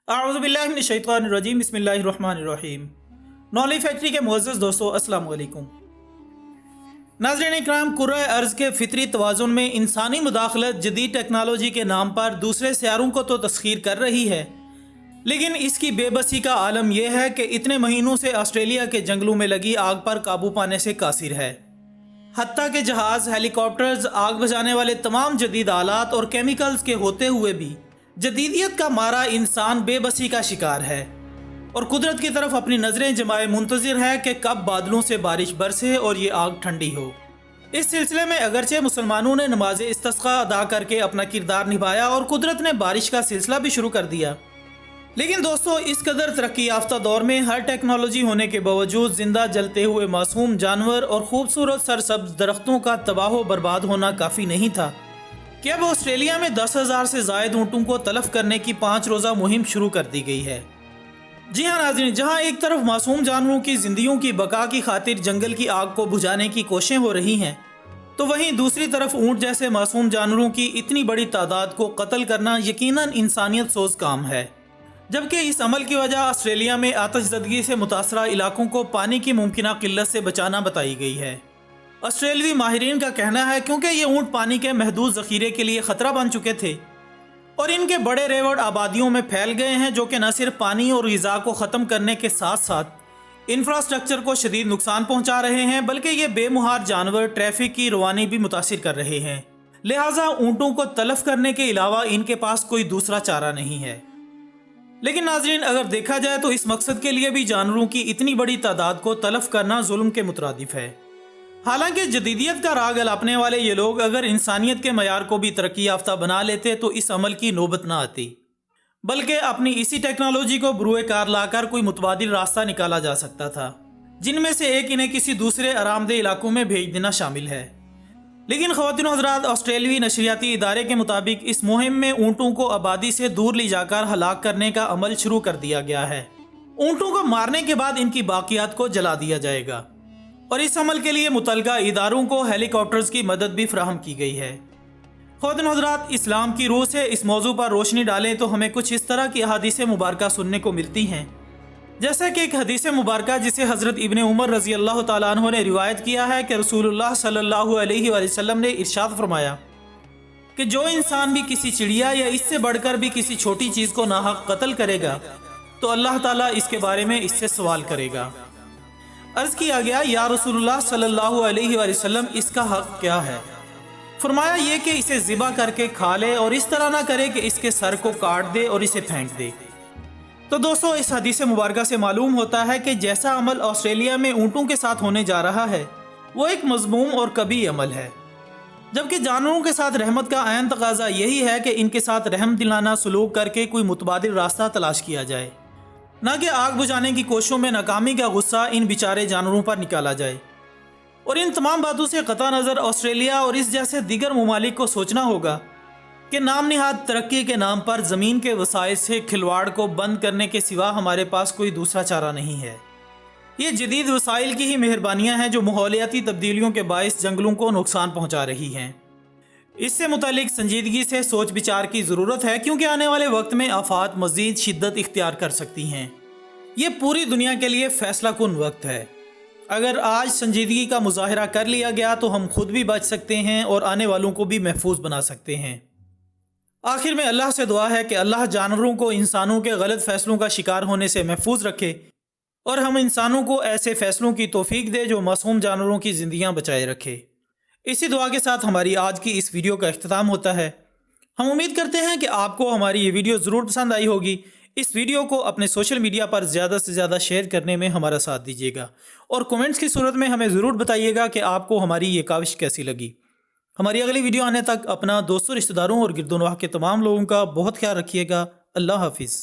اعوذ باللہ من الشیطان الرجیم، بسم اللہ الرحمن الرحیم۔ نالج فیکٹری کے معزز دوستو، السلام علیکم۔ ناظرین اکرام، کرۂ ارض کے فطری توازن میں انسانی مداخلت جدید ٹیکنالوجی کے نام پر دوسرے سیاروں کو تو تسخیر کر رہی ہے، لیکن اس کی بے بسی کا عالم یہ ہے کہ اتنے مہینوں سے آسٹریلیا کے جنگلوں میں لگی آگ پر قابو پانے سے قاصر ہے۔ حتیٰ کہ جہاز، ہیلی کاپٹرز، آگ بجھانے والے تمام جدید آلات اور کیمیکلز کے ہوتے ہوئے بھی جدیدیت کا مارا انسان بے بسی کا شکار ہے اور قدرت کی طرف اپنی نظریں جمائے منتظر ہے کہ کب بادلوں سے بارش برسے اور یہ آگ ٹھنڈی ہو۔ اس سلسلے میں اگرچہ مسلمانوں نے نماز استسقاء ادا کر کے اپنا کردار نبھایا اور قدرت نے بارش کا سلسلہ بھی شروع کر دیا، لیکن دوستو اس قدر ترقی یافتہ دور میں ہر ٹیکنالوجی ہونے کے باوجود زندہ جلتے ہوئے معصوم جانور اور خوبصورت سرسبز درختوں کا تباہ و برباد ہونا کافی نہیں تھا کہ اب آسٹریلیا میں 10,000 سے زائد اونٹوں کو تلف کرنے کی 5 روزہ مہم شروع کر دی گئی ہے۔ جی ہاں ناظرین، جہاں ایک طرف معصوم جانوروں کی زندگیوں کی بقا کی خاطر جنگل کی آگ کو بجھانے کی کوششیں ہو رہی ہیں، تو وہیں دوسری طرف اونٹ جیسے معصوم جانوروں کی اتنی بڑی تعداد کو قتل کرنا یقیناً انسانیت سوز کام ہے، جبکہ اس عمل کی وجہ آسٹریلیا میں آتش زدگی سے متاثرہ علاقوں کو پانی کی ممکنہ قلت سے بچانا بتائی گئی ہے۔ آسٹریلوی ماہرین کا کہنا ہے کیونکہ یہ اونٹ پانی کے محدود ذخیرے کے لیے خطرہ بن چکے تھے اور ان کے بڑے ریوڑ آبادیوں میں پھیل گئے ہیں، جو کہ نہ صرف پانی اور غذا کو ختم کرنے کے ساتھ ساتھ انفراسٹرکچر کو شدید نقصان پہنچا رہے ہیں، بلکہ یہ بے مہار جانور ٹریفک کی روانی بھی متاثر کر رہے ہیں۔ لہٰذا اونٹوں کو تلف کرنے کے علاوہ ان کے پاس کوئی دوسرا چارہ نہیں ہے۔ لیکن ناظرین، اگر دیکھا جائے تو اس مقصد کے لیے بھی جانوروں کی اتنی بڑی تعداد کو تلف کرنا ظلم کے مترادف ہے۔ حالانکہ جدیدیت کا راگ الاپنے والے یہ لوگ اگر انسانیت کے معیار کو بھی ترقی یافتہ بنا لیتے تو اس عمل کی نوبت نہ آتی، بلکہ اپنی اسی ٹیکنالوجی کو بروئے کار لا کر کوئی متبادل راستہ نکالا جا سکتا تھا، جن میں سے ایک انہیں کسی دوسرے آرام دہ علاقوں میں بھیج دینا شامل ہے۔ لیکن خواتین و حضرات، آسٹریلوی نشریاتی ادارے کے مطابق اس مہم میں اونٹوں کو آبادی سے دور لے جا کر ہلاک کرنے کا عمل شروع کر دیا گیا ہے۔ اونٹوں کو مارنے کے بعد ان کی باقیات کو جلا دیا جائے گا اور اس عمل کے لیے متعلقہ اداروں کو ہیلی کاپٹرز کی مدد بھی فراہم کی گئی ہے۔ خواتین و حضرات، اسلام کی روح سے اس موضوع پر روشنی ڈالیں تو ہمیں کچھ اس طرح کی احادیث مبارکہ سننے کو ملتی ہیں، جیسا کہ ایک حدیث مبارکہ جسے حضرت ابن عمر رضی اللہ تعالیٰ عنہ نے روایت کیا ہے کہ رسول اللہ صلی اللہ علیہ وآلہ وسلم نے ارشاد فرمایا کہ جو انسان بھی کسی چڑیا یا اس سے بڑھ کر بھی کسی چھوٹی چیز کو ناحق قتل کرے گا تو اللہ تعالیٰ اس کے بارے میں اس سے سوال کرے گا۔ عرض کیا گیا، یا رسول اللہ صلی اللہ علیہ وآلہ وسلم، اس کا حق کیا ہے؟ فرمایا یہ کہ اسے ذبح کر کے کھا لے اور اس طرح نہ کرے کہ اس کے سر کو کاٹ دے اور اسے پھینک دے۔ تو دوستو، اس حدیث مبارکہ سے معلوم ہوتا ہے کہ جیسا عمل آسٹریلیا میں اونٹوں کے ساتھ ہونے جا رہا ہے وہ ایک مذموم اور کبیح عمل ہے، جبکہ جانوروں کے ساتھ رحمت کا عین تقاضا یہی ہے کہ ان کے ساتھ رحم دلانہ سلوک کر کے کوئی متبادل راستہ تلاش کیا جائے، نہ کہ آگ بجھانے کی کوششوں میں ناکامی کا غصہ ان بیچارے جانوروں پر نکالا جائے۔ اور ان تمام باتوں سے قطع نظر آسٹریلیا اور اس جیسے دیگر ممالک کو سوچنا ہوگا کہ نام نہاد ترقی کے نام پر زمین کے وسائل سے کھلواڑ کو بند کرنے کے سوا ہمارے پاس کوئی دوسرا چارہ نہیں ہے۔ یہ جدید وسائل کی ہی مہربانیاں ہیں جو ماحولیاتی تبدیلیوں کے باعث جنگلوں کو نقصان پہنچا رہی ہیں۔ اس سے متعلق سنجیدگی سے سوچ بچار کی ضرورت ہے، کیونکہ آنے والے وقت میں آفات مزید شدت اختیار کر سکتی ہیں۔ یہ پوری دنیا کے لیے فیصلہ کن وقت ہے۔ اگر آج سنجیدگی کا مظاہرہ کر لیا گیا تو ہم خود بھی بچ سکتے ہیں اور آنے والوں کو بھی محفوظ بنا سکتے ہیں۔ آخر میں اللہ سے دعا ہے کہ اللہ جانوروں کو انسانوں کے غلط فیصلوں کا شکار ہونے سے محفوظ رکھے اور ہم انسانوں کو ایسے فیصلوں کی توفیق دے جو معصوم جانوروں کی زندگیاں بچائے رکھے۔ اسی دعا کے ساتھ ہماری آج کی اس ویڈیو کا اختتام ہوتا ہے۔ ہم امید کرتے ہیں کہ آپ کو ہماری یہ ویڈیو ضرور پسند آئی ہوگی۔ اس ویڈیو کو اپنے سوشل میڈیا پر زیادہ سے زیادہ شیئر کرنے میں ہمارا ساتھ دیجیے گا اور کومنٹس کی صورت میں ہمیں ضرور بتائیے گا کہ آپ کو ہماری یہ کاوش کیسی لگی۔ ہماری اگلی ویڈیو آنے تک اپنا دوستوں، رشتہ داروں اور گرد و نواح کے تمام لوگوں کا بہت خیال رکھیے گا۔ اللہ حافظ۔